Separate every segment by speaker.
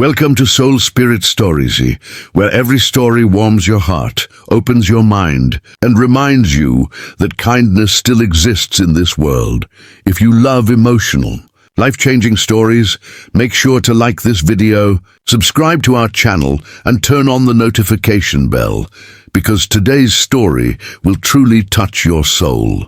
Speaker 1: Welcome to Soul Spirit Stories, where every story warms your heart, opens your mind, and reminds you that kindness still exists in this world. If you love emotional, life-changing stories, make sure to like this video, subscribe to our channel, and turn on the notification bell, because today's story will truly touch your soul.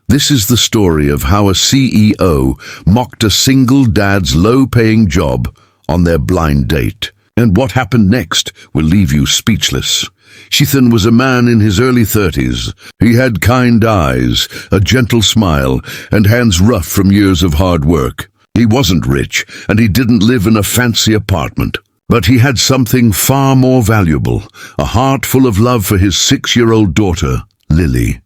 Speaker 1: This is the story of how a CEO mocked a single dad's low-paying job on their blind date. And what happened next will leave you speechless. Ethan was a man in his early 30s. He had kind eyes, a gentle smile, and hands rough from years of hard work. He wasn't rich, and he didn't live in a fancy apartment. But he had something far more valuable, a heart full of love for his 6-year-old daughter, Lily.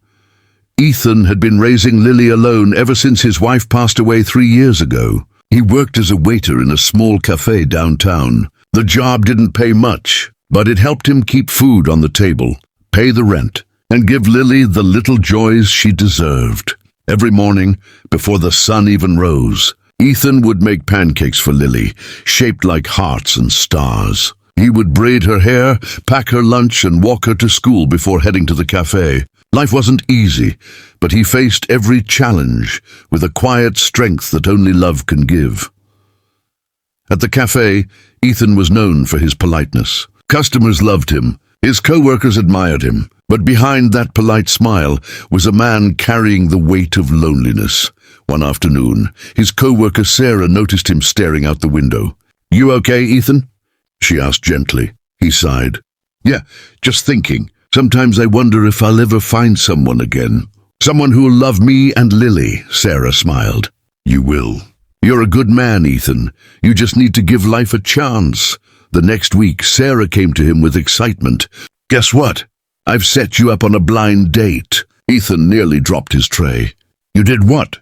Speaker 1: Ethan had been raising Lily alone ever since his wife passed away 3 years ago. He worked as a waiter in a small cafe downtown. The job didn't pay much, but it helped him keep food on the table, pay the rent, and give Lily the little joys she deserved. Every morning, before the sun even rose, Ethan would make pancakes for Lily, shaped like hearts and stars. He would braid her hair, pack her lunch, and walk her to school before heading to the cafe. Life wasn't easy, but he faced every challenge with a quiet strength that only love can give. At the cafe, Ethan was known for his politeness. Customers loved him. His co-workers admired him. But behind that polite smile was a man carrying the weight of loneliness. One afternoon, his co-worker Sarah noticed him staring out the window. "You okay, Ethan?" she asked gently. He sighed. "Yeah, just thinking. Sometimes I wonder if I'll ever find someone again. Someone who'll love me and Lily," Sarah smiled. "You will. You're a good man, Ethan. You just need to give life a chance." The next week, Sarah came to him with excitement. "Guess what? I've set you up on a blind date." Ethan nearly dropped his tray. "You did what?"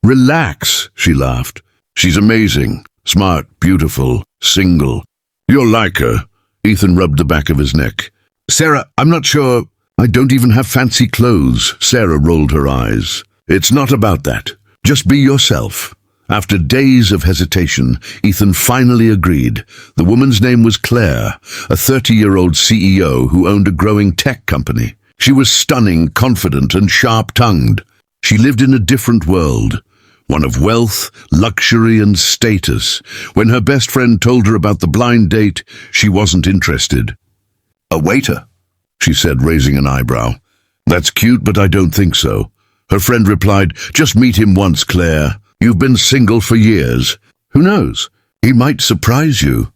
Speaker 1: "Relax," she laughed. "She's amazing, smart, beautiful, single. You'll like her." Ethan rubbed the back of his neck. "Sarah, I'm not sure. I don't even have fancy clothes." Sarah rolled her eyes. "It's not about that. Just be yourself." After days of hesitation, Ethan finally agreed. The woman's name was Claire, a 30-year-old CEO who owned a growing tech company. She was stunning, confident, and sharp-tongued. She lived in a different world, one of wealth, luxury, and status. When her best friend told her about the blind date, she wasn't interested. "A waiter," she said, raising an eyebrow. "That's cute, but I don't think so." Her friend replied, "Just meet him once, Claire. You've been single for years. Who knows? He might surprise you."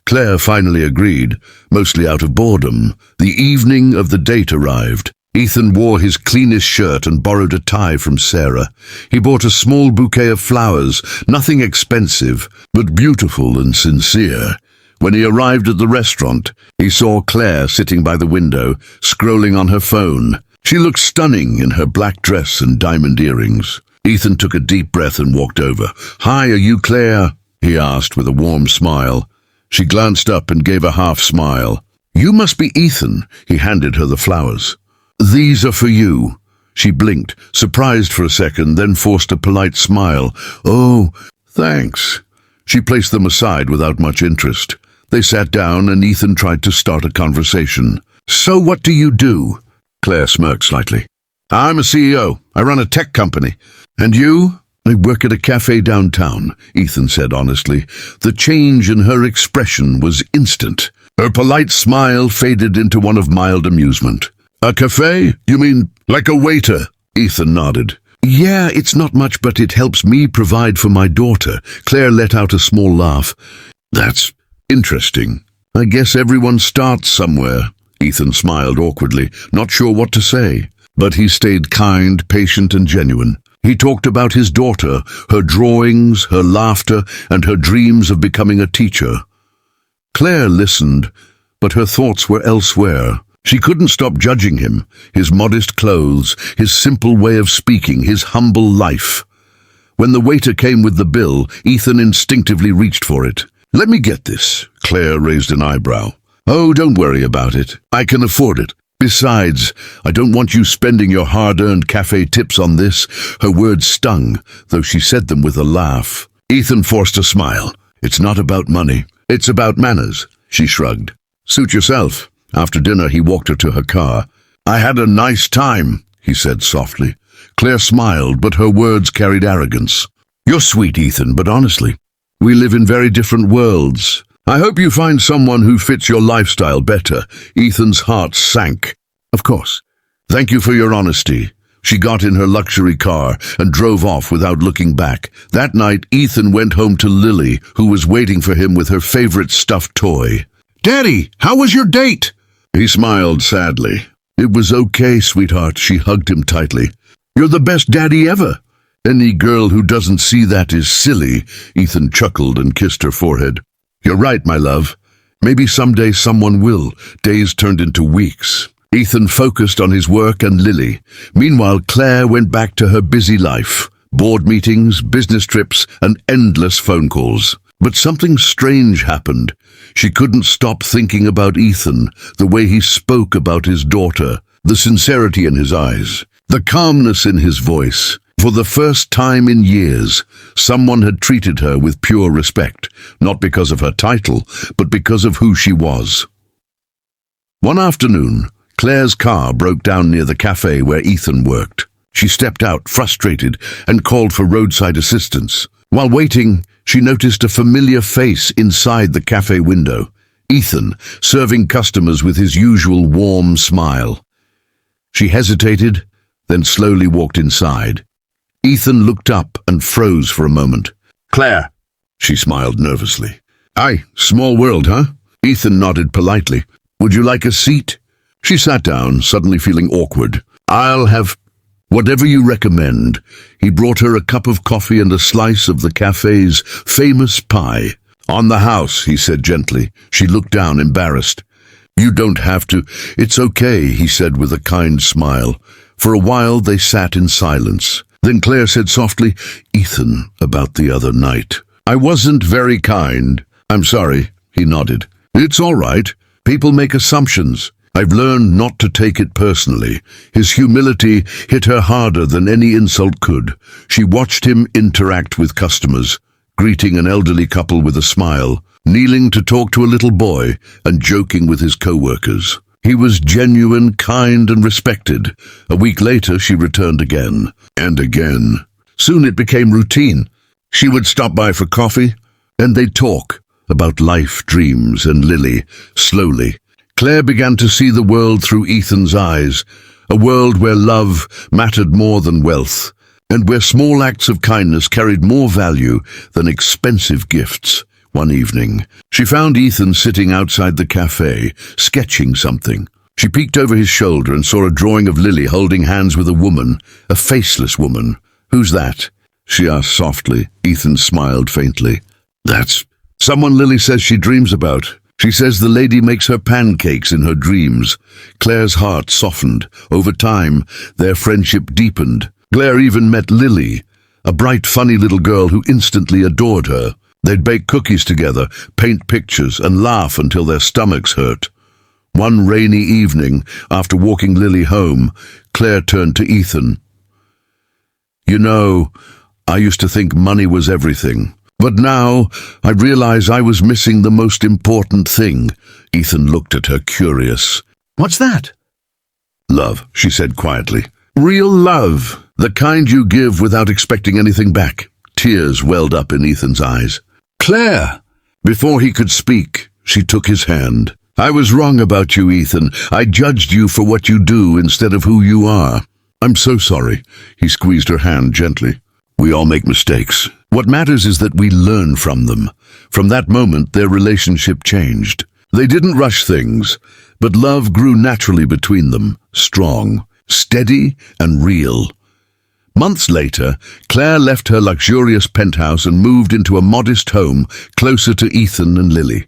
Speaker 1: Claire finally agreed, mostly out of boredom. The evening of the date arrived. Ethan wore his cleanest shirt and borrowed a tie from Sarah. He bought a small bouquet of flowers, nothing expensive, but beautiful and sincere. When he arrived at the restaurant, he saw Claire sitting by the window, scrolling on her phone. She looked stunning in her black dress and diamond earrings. Ethan took a deep breath and walked over. "Hi, are you Claire?" he asked with a warm smile. She glanced up and gave a half smile. "You must be Ethan." He handed her the flowers. "These are for you." She blinked, surprised for a second, then forced a polite smile. "Oh, thanks." She placed them aside without much interest. They sat down and Ethan tried to start a conversation. "So what do you do?" Claire smirked slightly. "I'm a CEO. I run a tech company." "And you?" "I work at a cafe downtown," Ethan said honestly. The change in her expression was instant. Her polite smile faded into one of mild amusement. "A cafe? You mean like a waiter?" Ethan nodded. "Yeah, it's not much, but it helps me provide for my daughter." Claire let out a small laugh. "That's interesting. I guess everyone starts somewhere." Ethan smiled awkwardly, not sure what to say. But he stayed kind, patient, and genuine. He talked about his daughter, her drawings, her laughter, and her dreams of becoming a teacher. Claire listened, but her thoughts were elsewhere. She couldn't stop judging him, his modest clothes, his simple way of speaking, his humble life. When the waiter came with the bill, Ethan instinctively reached for it. "Let me get this." Claire raised an eyebrow. "Oh, don't worry about it. I can afford it. Besides, I don't want you spending your hard-earned cafe tips on this." Her words stung, though she said them with a laugh. Ethan forced a smile. "It's not about money. It's about manners, she shrugged. Suit yourself. After dinner, he walked her to her car. I had a nice time, he said softly. Claire smiled, but her words carried arrogance. You're sweet, Ethan, but honestly, we live in very different worlds. I hope you find someone who fits your lifestyle better. Ethan's heart sank. Of course. Thank you for your honesty. She got in her luxury car and drove off without looking back. That night, Ethan went home to Lily, who was waiting for him with her favorite stuffed toy. Daddy, how was your date? He smiled sadly. It was okay, sweetheart. She hugged him tightly. You're the best daddy ever. Any girl who doesn't see that is silly. Ethan chuckled and kissed her forehead. You're right, my love. Maybe someday someone will. Days turned into weeks. Ethan focused on his work and Lily. Meanwhile, Claire went back to her busy life. Board meetings, business trips, and endless phone calls. But something strange happened. She couldn't stop thinking about Ethan, the way he spoke about his daughter, the sincerity in his eyes, the calmness in his voice. For the first time in years, someone had treated her with pure respect, not because of her title, but because of who she was. One afternoon, Claire's car broke down near the cafe where Ethan worked. She stepped out, frustrated, and called for roadside assistance. While waiting, she noticed a familiar face inside the cafe window. Ethan, serving customers with his usual warm smile. She hesitated, then slowly walked inside. Ethan looked up and froze for a moment. Claire, she smiled nervously. Aye, small world, huh? Ethan nodded politely. Would you like a seat? She sat down, suddenly feeling awkward. I'll have whatever you recommend. He brought her a cup of coffee and a slice of the cafe's famous pie. On the house, he said gently. She looked down, embarrassed. You don't have to. It's okay, he said with a kind smile. For a while they sat in silence. Then Claire said softly, Ethan, about the other night. I wasn't very kind. I'm sorry, he nodded. It's all right. People make assumptions. I've learned not to take it personally. His humility hit her harder than any insult could. She watched him interact with customers, greeting an elderly couple with a smile, kneeling to talk to a little boy, and joking with his co-workers. He was genuine, kind, and respected. A week later, she returned again, and again. Soon it became routine. She would stop by for coffee, and they'd talk about life, dreams, and Lily, slowly. Claire began to see the world through Ethan's eyes, a world where love mattered more than wealth, and where small acts of kindness carried more value than expensive gifts. One evening, she found Ethan sitting outside the cafe, sketching something. She peeked over his shoulder and saw a drawing of Lily holding hands with a woman, a faceless woman. Who's that? She asked softly. Ethan smiled faintly. That's someone Lily says she dreams about. She says the lady makes her pancakes in her dreams. Claire's heart softened. Over time, their friendship deepened. Claire even met Lily, a bright, funny little girl who instantly adored her. They'd bake cookies together, paint pictures, and laugh until their stomachs hurt. One rainy evening, after walking Lily home, Claire turned to Ethan. You know, I used to think money was everything. But now, I realize I was missing the most important thing. Ethan looked at her, curious. What's that? Love, she said quietly. Real love, the kind you give without expecting anything back. Tears welled up in Ethan's eyes. Claire! Before he could speak, she took his hand. I was wrong about you, Ethan. I judged you for what you do instead of who you are. I'm so sorry. He squeezed her hand gently. We all make mistakes. What matters is that we learn from them. From that moment, their relationship changed. They didn't rush things, but love grew naturally between them, strong, steady, and real. Months later, Claire left her luxurious penthouse and moved into a modest home closer to Ethan and Lily.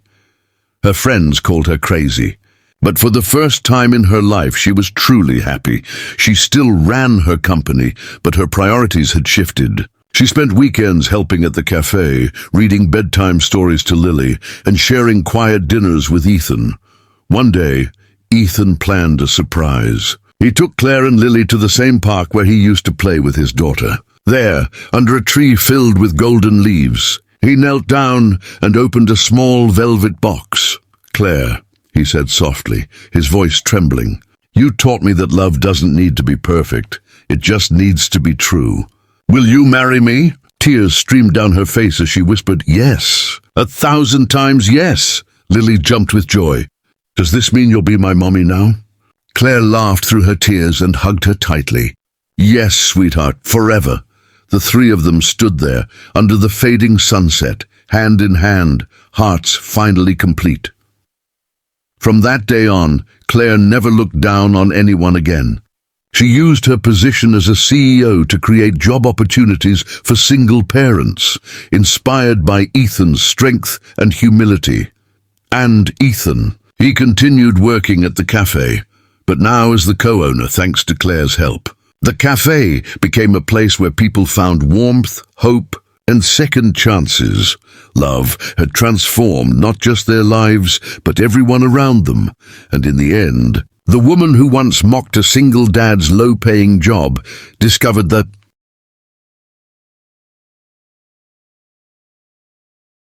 Speaker 1: Her friends called her crazy, but for the first time in her life she was truly happy. She still ran her company, but her priorities had shifted. She spent weekends helping at the cafe, reading bedtime stories to Lily, and sharing quiet dinners with Ethan. One day, Ethan planned a surprise. He took Claire and Lily to the same park where he used to play with his daughter. There, under a tree filled with golden leaves, He knelt down and opened a small velvet box. "Claire," he said softly, his voice trembling, "you taught me that love doesn't need to be perfect. It just needs to be true. Will you marry me?" Tears streamed down her face as she whispered, "Yes, 1,000 times yes." Lily jumped with joy. "Does this mean you'll be my mommy now?" Claire laughed through her tears and hugged her tightly. "Yes, sweetheart, forever." The three of them stood there, under the fading sunset, hand in hand, hearts finally complete. From that day on, Claire never looked down on anyone again. She used her position as a CEO to create job opportunities for single parents, inspired by Ethan's strength and humility. And Ethan, he continued working at the cafe, but now as the co-owner thanks to Claire's help. The cafe became a place where people found warmth, hope, and second chances. Love had transformed not just their lives, but everyone around them. And in the end, the woman who once mocked a single dad's low-paying job discovered that